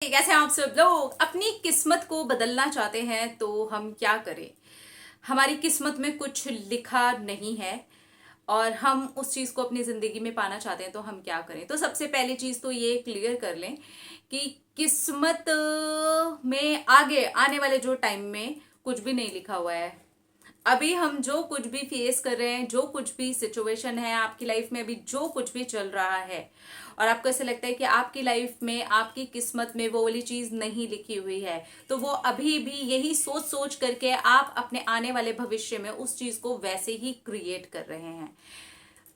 कैसे हैं आप सब लोग? अपनी किस्मत को बदलना चाहते हैं तो हम क्या करें? हमारी किस्मत में कुछ लिखा नहीं है और हम उस चीज को अपनी जिंदगी में पाना चाहते हैं तो हम क्या करें? तो सबसे पहली चीज तो ये क्लियर कर लें कि किस्मत में आगे आने वाले जो टाइम में कुछ भी नहीं लिखा हुआ है। अभी हम जो कुछ भी फेस कर रहे हैं, जो कुछ भी सिचुएशन है आपकी लाइफ में, अभी जो कुछ भी चल रहा है और आपको ऐसा लगता है कि आपकी लाइफ में आपकी किस्मत में वो वाली चीज नहीं लिखी हुई है, तो वो अभी भी यही सोच सोच करके आप अपने आने वाले भविष्य में उस चीज को वैसे ही क्रिएट कर रहे हैं।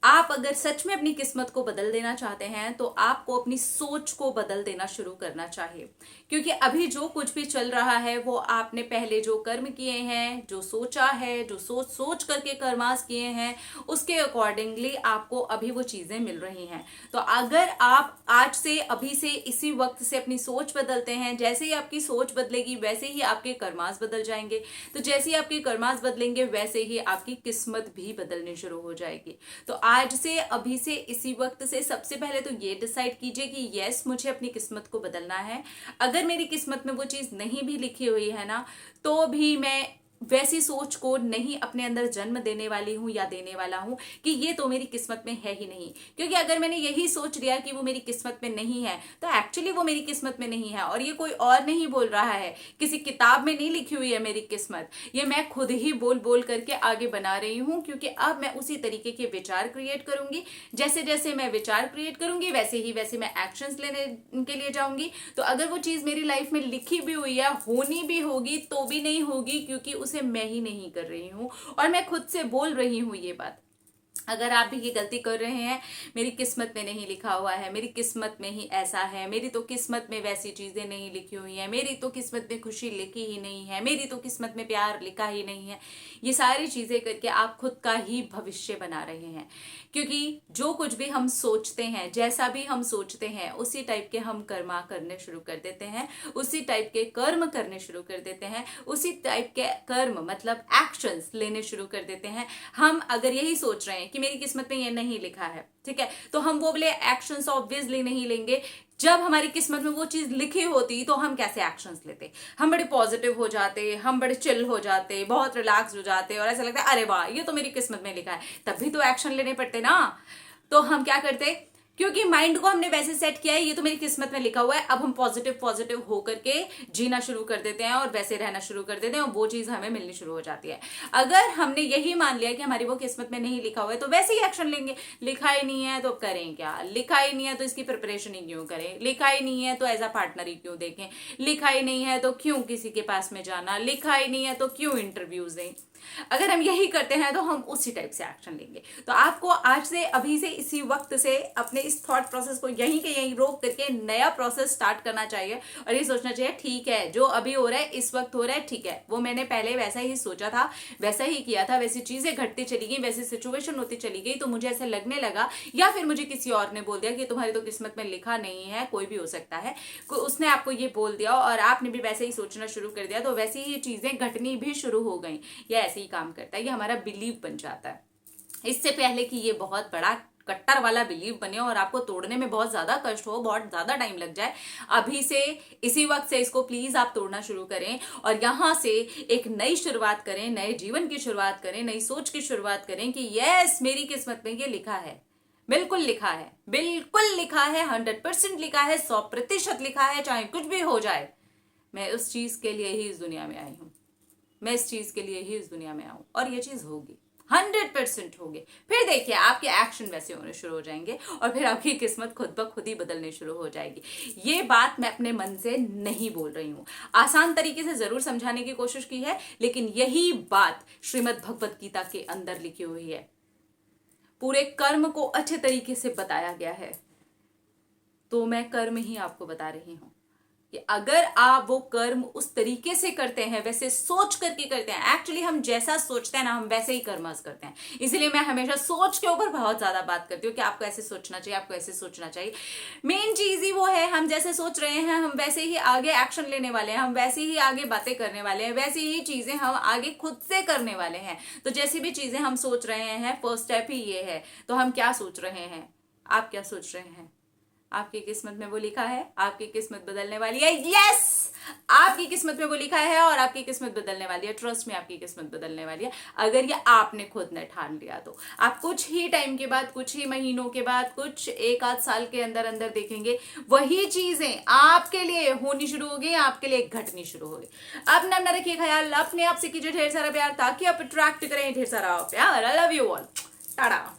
आप अगर सच में अपनी किस्मत को बदल देना चाहते हैं तो आपको अपनी सोच को बदल देना शुरू करना चाहिए, क्योंकि अभी जो कुछ भी चल रहा है वो आपने पहले जो कर्म किए हैं, जो सोचा है, जो सोच सोच करके कर्मास किए हैं, उसके अकॉर्डिंगली आपको अभी वो चीजें मिल रही हैं। तो अगर आप आज से, अभी से, इसी वक्त से अपनी सोच बदलते हैं, जैसे ही आपकी सोच बदलेगी वैसे ही आपके कर्मास बदल जाएंगे। तो जैसे ही आपके कर्मास बदलेंगे वैसे ही आपकी किस्मत भी बदलनी शुरू हो जाएगी। तो आज से, अभी से, इसी वक्त से सबसे पहले तो ये डिसाइड कीजिए कि यस, मुझे अपनी किस्मत को बदलना है। अगर मेरी किस्मत में वो चीज नहीं भी लिखी हुई है ना, तो भी मैं वैसी सोच को नहीं अपने अंदर जन्म देने वाली हूं या देने वाला हूं कि ये तो मेरी किस्मत में है ही नहीं। क्योंकि अगर मैंने यही सोच लिया कि वो मेरी किस्मत में नहीं है तो एक्चुअली वो मेरी किस्मत में नहीं है, और ये कोई और नहीं बोल रहा है, किसी किताब में नहीं लिखी हुई है मेरी किस्मत। ये मैं खुद ही बोल बोल करके आगे बना रही हूं, क्योंकि अब मैं उसी तरीके के विचार क्रिएट करूंगी। जैसे जैसे मैं विचार क्रिएट करूंगी वैसे मैं एक्शंस लेने के लिए जाऊंगी। तो अगर वो चीज मेरी लाइफ में लिखी भी हुई है, होनी भी होगी, तो भी नहीं होगी, क्योंकि उसे मैं ही नहीं कर रही हूं और मैं खुद से बोल रही हूं ये बात। अगर आप भी ये गलती कर रहे हैं, मेरी किस्मत में नहीं लिखा हुआ है, मेरी किस्मत में ही ऐसा है, मेरी तो किस्मत में वैसी चीजें नहीं लिखी हुई हैं, मेरी तो किस्मत में खुशी लिखी ही नहीं है, मेरी तो किस्मत में प्यार लिखा ही नहीं है, ये सारी चीजें करके आप खुद का ही भविष्य बना रहे हैं। क्योंकि जो कुछ भी हम सोचते हैं, जैसा भी हम सोचते हैं, उसी टाइप के हम कर्मा करने शुरू कर देते हैं, उसी टाइप के कर्म करने शुरू कर देते हैं, उसी टाइप के कर्म मतलब एक्शंस लेने शुरू कर देते हैं। हम अगर यही सोच रहे हैं कि मेरी किस्मत में ये नहीं लिखा है, ठीक है, तो हम वो वाले एक्शंस ऑब्वियसली नहीं लेंगे। जब हमारी किस्मत में वो चीज लिखी होती तो हम कैसे एक्शंस लेते? हम बड़े पॉजिटिव हो जाते, हम बड़े चिल हो जाते, बहुत रिलैक्स हो जाते और ऐसा लगता है अरे वाह, ये तो मेरी किस्मत में लिखा है। तब भी तो एक्शन लेने पड़ते ना। तो हम क्या करते? क्योंकि माइंड को हमने वैसे सेट किया है, ये तो मेरी किस्मत में लिखा हुआ है, अब हम पॉजिटिव पॉजिटिव होकर के जीना शुरू कर देते हैं और वैसे रहना शुरू कर देते हैं और वो चीज हमें मिलनी शुरू हो जाती है। अगर हमने यही मान लिया कि हमारी वो किस्मत में नहीं लिखा हुआ है तो वैसे ही एक्शन लेंगे। लिखा ही नहीं है तो करें क्या? लिखा ही नहीं है तो इसकी प्रिपरेशन ही क्यों करें? लिखा ही नहीं है तो एज अ पार्टनर ही क्यों देखें? लिखा ही नहीं है तो क्यों किसी के पास में जाना? लिखा ही नहीं है तो क्यों इंटरव्यूज दें? अगर हम यही करते हैं तो हम उसी टाइप से एक्शन लेंगे। तो आपको आज से, अभी से, इसी वक्त से अपने इस थॉट प्रोसेस को यहीं के यहीं रोक करके नया प्रोसेस स्टार्ट करना चाहिए और ये सोचना चाहिए ठीक है, जो अभी हो रहा है, इस वक्त हो रहा है, ठीक है, वो मैंने पहले वैसा ही सोचा था, वैसा ही किया था, वैसी चीजें घटती चली गई, वैसी सिचुएशन होती चली गई, तो मुझे ऐसा लगने लगा, या फिर मुझे किसी और ने बोल दिया कि तुम्हारी तो किस्मत में लिखा नहीं है, कोई भी हो सकता है, उसने आपको ये बोल दिया और आपने भी वैसे ही सोचना शुरू कर दिया, तो वैसी ही चीजें घटनी भी शुरू हो गई। ये ऐसे ही काम करता है, ये हमारा बिलीव बन जाता है। इससे पहले कि ये बहुत बड़ा कट्टर वाला बिलीव बने और आपको तोड़ने में बहुत ज्यादा कष्ट हो, बहुत ज्यादा टाइम लग जाए, अभी से, इसी वक्त से इसको प्लीज आप तोड़ना शुरू करें और यहां से एक नई शुरुआत करें, नए जीवन की शुरुआत करें, नई सोच की शुरुआत करें कि यस, मेरी किस्मत में ये लिखा है, बिल्कुल लिखा है, बिल्कुल लिखा है, 100% लिखा है, 100% लिखा है, चाहे कुछ भी हो जाए। मैं उस चीज के लिए ही इस दुनिया में आई हूं, मैं इस चीज के लिए ही इस दुनिया में आऊं और ये चीज होगी, 100% होगी। फिर देखिए आपके एक्शन वैसे होने शुरू हो जाएंगे और फिर आपकी किस्मत खुद ब खुद ही बदलने शुरू हो जाएगी। ये बात मैं अपने मन से नहीं बोल रही हूं, आसान तरीके से जरूर समझाने की कोशिश की है, लेकिन यही बात श्रीमद् भगवत गीता के अंदर लिखी हुई है। पूरे कर्म को अच्छे तरीके से बताया गया है, तो मैं कर्म ही आपको बता रही हूं कि अगर आप वो कर्म उस तरीके से करते हैं, वैसे सोच करके करते हैं, एक्चुअली हम जैसा सोचते हैं ना, हम वैसे ही कर्मस करते हैं। इसलिए मैं हमेशा सोच के ऊपर बहुत ज्यादा बात करती हूँ कि आपको ऐसे सोचना चाहिए, आपको ऐसे सोचना चाहिए। मेन चीज ही वो है, हम जैसे सोच रहे हैं हम वैसे ही आगे एक्शन लेने वाले हैं, हम वैसे ही आगे बातें करने वाले हैं, वैसी ही चीजें हम आगे खुद से करने वाले हैं। तो जैसी भी चीजें हम सोच रहे हैं, फर्स्ट स्टेप ही ये है। तो हम क्या सोच रहे हैं? आप क्या सोच रहे हैं? आपकी किस्मत में वो लिखा है, आपकी किस्मत बदलने वाली है। यस, आपकी किस्मत में वो लिखा है और आपकी किस्मत बदलने वाली है। ट्रस्ट में आपकी किस्मत बदलने वाली है, अगर ये आपने खुद ने ठान लिया तो। आप कुछ ही टाइम के बाद, कुछ ही महीनों के बाद, कुछ एक आध साल के अंदर अंदर देखेंगे वही चीजें आपके लिए होनी शुरू हो गई, आपके लिए घटनी शुरू हो गई। अपना अपना रखिए ख्याल, अपने आप से कीजिए ढेर सारा प्यार, ताकि आप अट्रैक्ट करें ढेर सारा प्यार। I love you all, Tata.